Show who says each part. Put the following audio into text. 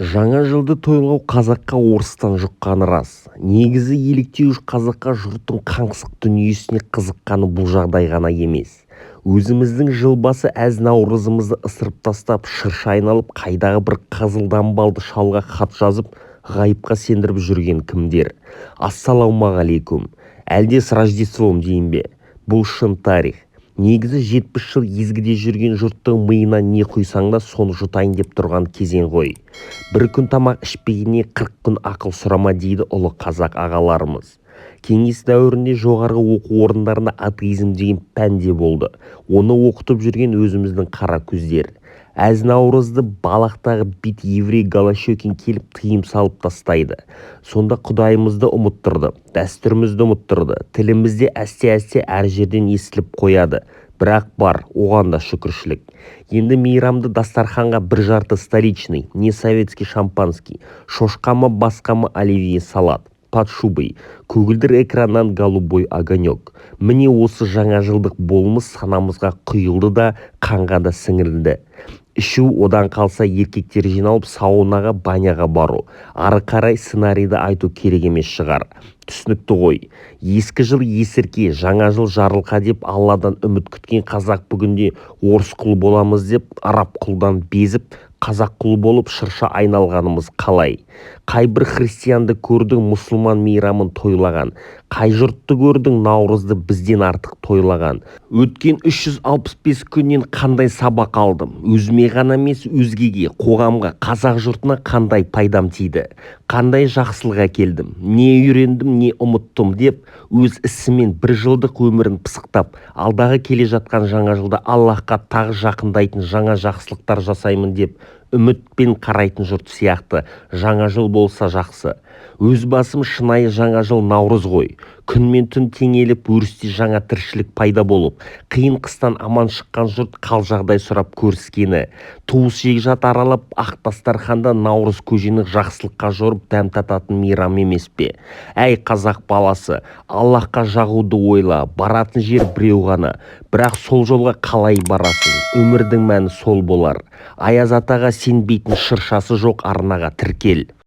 Speaker 1: Жаңа жылды тойлау қазаққа орыстан жұққаны рас. Негізі еліктеуіш қазаққа жұрттың қаңсық дүниесіне қызыққаны бұл жағдай ғана емес. Өзіміздің жыл басы әз-наурызымызды ысырып тастап, шырша айналып, қайдағы бір қызылданбалды шалға хат жазып, ғайыпқа сендіріп жүрген кімдер? Ассалаумағалейкум. Әлде с Рождеством дейін бе? Бұл шын тарих. Негізі 70 жыл езгіде жүрген жұрттың миына не құйсаң да соны жұтайын деп тұрған кезең ғой. Бір күн тамақ ішпегенне 40 күн ақыл сұрама дейді ұлы қазақ ағаларымыз. Кеңес дәуірінде жоғарғы оқу орындарында атеизм деген пән де болды. Оны оқытып жүрген өзіміздің қара көздер. Әз-наурызды балақтағы бит еврей Голощекин келіп тыйым салып тастайды. Сонда құдайымызды ұмыттырды, дәстүрімізді ұмыттырды, тілімізде әсте-әсте әр жерден естіліп қояды. Бірақ бар, оған да шүкіршілік. Енді мейрамды дастарханға бір жарты столичный, не советский шампанский, шошқамы басқамы оливье салат, под шубой, көгілдір экраннан голубой огонек. Міне осы жаңа жылдық болмыс санамызға құйылды да қанға да сіңірілді. Ішу, одан қалса еркектер жиналып саунаға, баняға бару. Ары қарай сценарийді айту керек емес шығар. Түсінікті ғой. Ескі жыл есірке, жаңа жыл жарылқа деп Алладан үміт күткен қазақ бүгінде орыс құл боламыз деп араб құлдан безіп, қазақ құл болып шырша айналғанымыз қалай? Қай бір христианды көрдің мұсылман мейрамын тойлаған? Қай жұртты көрдің наурызды бізден артық тойлаған? Өткен 365 күннен қандай сабақ алдым? Өзіме ғана емес өзгеге, қоғамға, қазақ жұртына қандай пайдам тиді? Қандай жақсылық әкелдім? Не үйрендім, не ұмыттым деп, өз ісімен бір жылдық өмірін пысықтап, алдағы келе жатқан жаңа жылда Аллахқа тағы жақындайтын жаңа жақсылықтар жасаймын деп, үмітпен қарайтын жұрт сияқты жаңа жыл болса жақсы. Өз басым шынайы жаңа жыл наурыз ғой. Күн мен түн теңеліп, өрісте жаңа тіршілік пайда болып, қиын қыстан аман шыққан жұрт қал жағдай сұрап көріскені. Туыс жекжат аралап, ақ дастарханда наурыз көжені жақсылыққа жорып дәм тататын мейрам емес пе? Әй қазақ баласы, Аллахқа жағуды ойла, баратын жер біреу ғана. Бірақ сол жолға қалай барасың? Өмірдің мәні сол болар. Аяз атаға сенбейтін шыршасы жоқ арнаға тіркел.